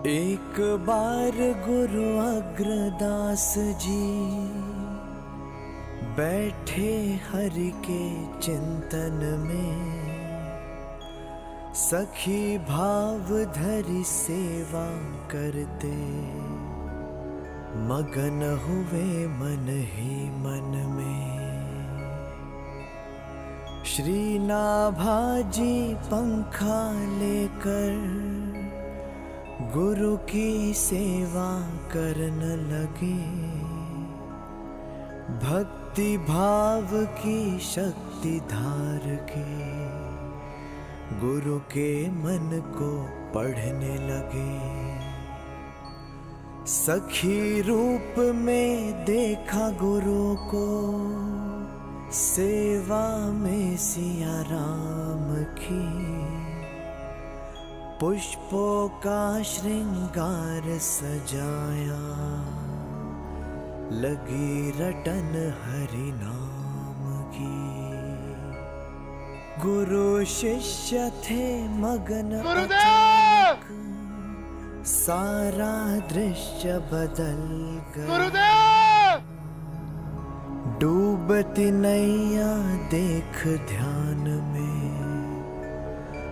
एक बार गुरु अग्रदास जी बैठे हरि के चिंतन में, सखी भाव धरि सेवा करते, मगन हुए मन ही मन में। श्री नाभाजी पंखा लेकर गुरु की सेवा करने लगे, भक्ति भाव की शक्ति धार के गुरु के मन को पढ़ने लगे। सखी रूप में देखा गुरु को, सेवा में सिया राम की, पुष्पों का श्रृंगार सजाया, लगी रटन हरि नाम की। गुरु शिष्य थे मगन, अचानक सारा दृश्य बदल गया। डूबती नैया देख ध्यान में,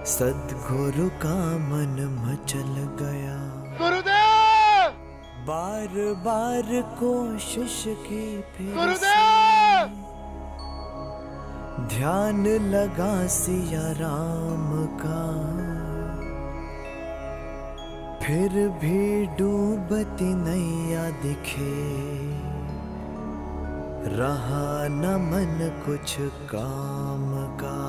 सद्गुरु का मन मचल गया। गुरुदेव! बार बार कोशिश की फिर से, ध्यान लगा सिया राम का, फिर भी डूबती नैया दिखे, रहा न मन कुछ काम का।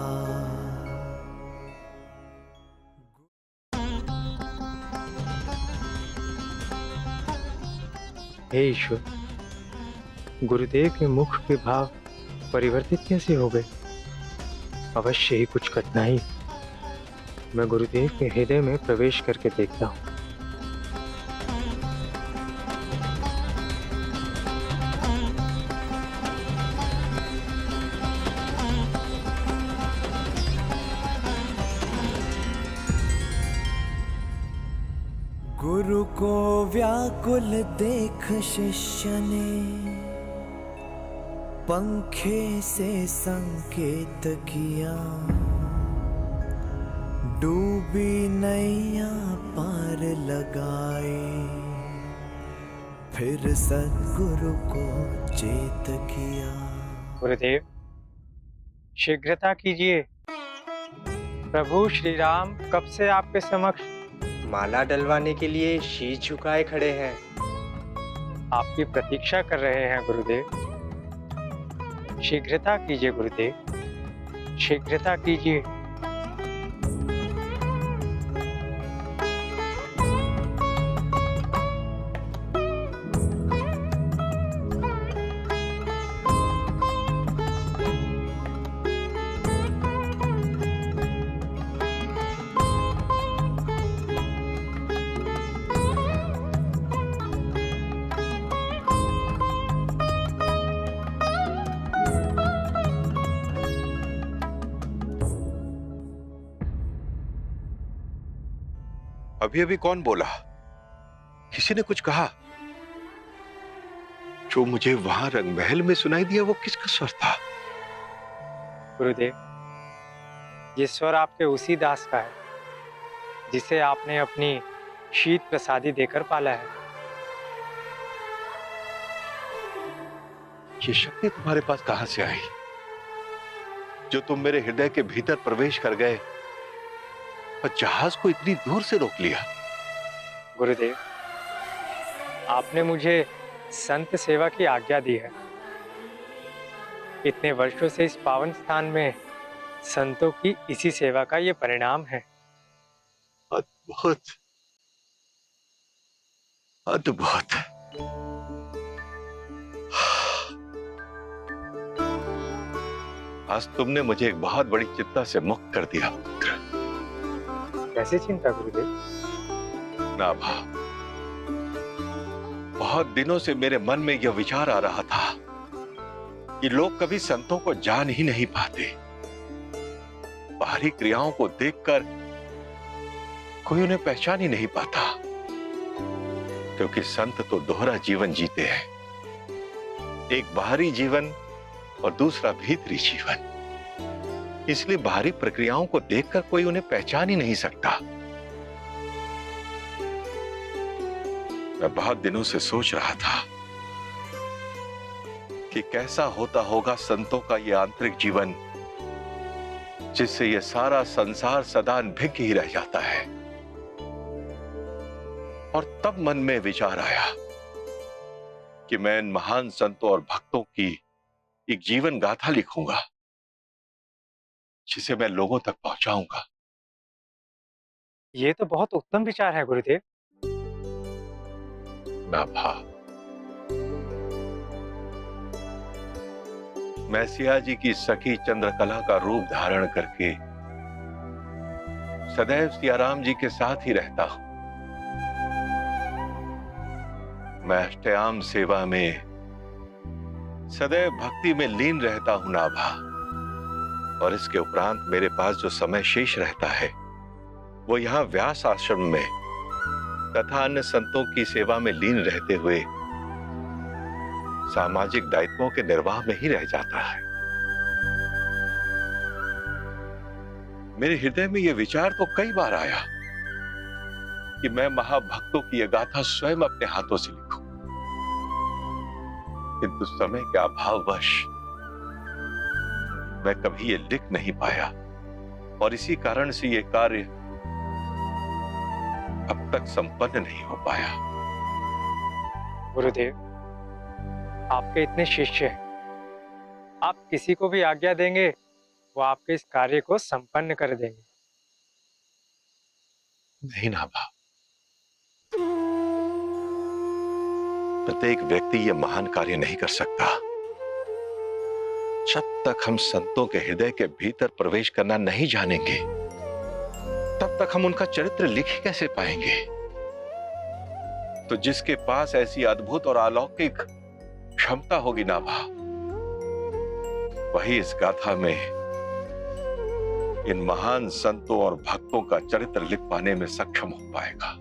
हे ईश्वर, गुरुदेव के मुख के भाव परिवर्तित कैसे हो गए? अवश्य ही कुछ कठिनाई। मैं गुरुदेव के हृदय में प्रवेश करके देखता हूँ। गुरु को व्याकुल देख शिष्य ने, पंखे से संकेत किया, डूबी नैया पार लगाए, फिर सद्गुरु को चेत किया। गुरुदेव, शीघ्रता कीजिए। प्रभु श्री राम कब से आपके समक्ष माला डलवाने के लिए शीश झुकाए खड़े हैं। आपकी प्रतीक्षा कर रहे हैं गुरुदेव। शीघ्रता कीजिए गुरुदेव, शीघ्रता कीजिए। अभी अभी कौन बोला? किसी ने कुछ कहा? जो मुझे वहां रंगमहल में सुनाई दिया वो किसका स्वर था? गुरुदेव, ये स्वर आपके उसी दास का है जिसे आपने अपनी शीत प्रसादी देकर पाला है। ये शक्ति तुम्हारे पास कहां से आई जो तुम मेरे हृदय के भीतर प्रवेश कर गए और जहाज को इतनी दूर से रोक लिया? गुरुदेव, आपने मुझे संत सेवा की आज्ञा दी है। इतने वर्षों से इस पावन स्थान में संतों की इसी सेवा का ये परिणाम है। अद्भुत, अद्भुत। आज तुमने मुझे एक बहुत बड़ी चिंता से मुक्त कर दिया पुत्र। कैसे चिंता गुरुदेव? नाभा, बहुत दिनों से मेरे मन में यह विचार आ रहा था कि लोग कभी संतों को जान ही नहीं पाते। बाहरी क्रियाओं को देखकर कोई उन्हें पहचान ही नहीं पाता। क्योंकि संत तो दोहरा जीवन जीते हैं, एक बाहरी जीवन और दूसरा भीतरी जीवन। इसलिए बाहरी प्रक्रियाओं को देखकर कोई उन्हें पहचान ही नहीं सकता। मैं बहुत दिनों से सोच रहा था कि कैसा होता होगा संतों का यह आंतरिक जीवन, जिससे यह सारा संसार सदा अनभिज्ञ ही रह जाता है। और तब मन में विचार आया कि मैं इन महान संतों और भक्तों की एक जीवन गाथा लिखूंगा, जिसे मैं लोगों तक पहुंचाऊंगा। ये तो बहुत उत्तम विचार है गुरुदेव। नाभा, मैं सिया जी की सखी चंद्रकला का रूप धारण करके सदैव सियाराम जी के साथ ही रहता हूं। मैं अष्टयाम सेवा में सदैव भक्ति में लीन रहता हूं नाभा। और इसके उपरांत मेरे पास जो समय शेष रहता है वो यहां व्यास आश्रम में तथा अन्य संतों की सेवा में लीन रहते हुए सामाजिक दायित्वों के निर्वाह में ही रह जाता है। मेरे हृदय में यह विचार तो कई बार आया कि मैं महाभक्तों की यह गाथा स्वयं अपने हाथों से लिखूं, किंतु समय के अभाववश मैं कभी ये लिख नहीं पाया और इसी कारण से ये कार्य अब तक संपन्न नहीं हो पाया। गुरुदेव, आपके इतने शिष्य हैं, आप किसी को भी आज्ञा देंगे वो आपके इस कार्य को संपन्न कर देंगे। नहीं नाभा, प्रत्येक व्यक्ति यह महान कार्य नहीं कर सकता जब तक हम संतों के हृदय के भीतर प्रवेश करना नहीं जानेंगे। तब तक हम उनका चरित्र लिख ही कैसे पाएंगे। तो जिसके पास ऐसी अद्भुत और अलौकिक क्षमता होगी नाभा, वही इस गाथा में इन महान संतों और भक्तों का चरित्र लिख पाने में सक्षम हो पाएगा।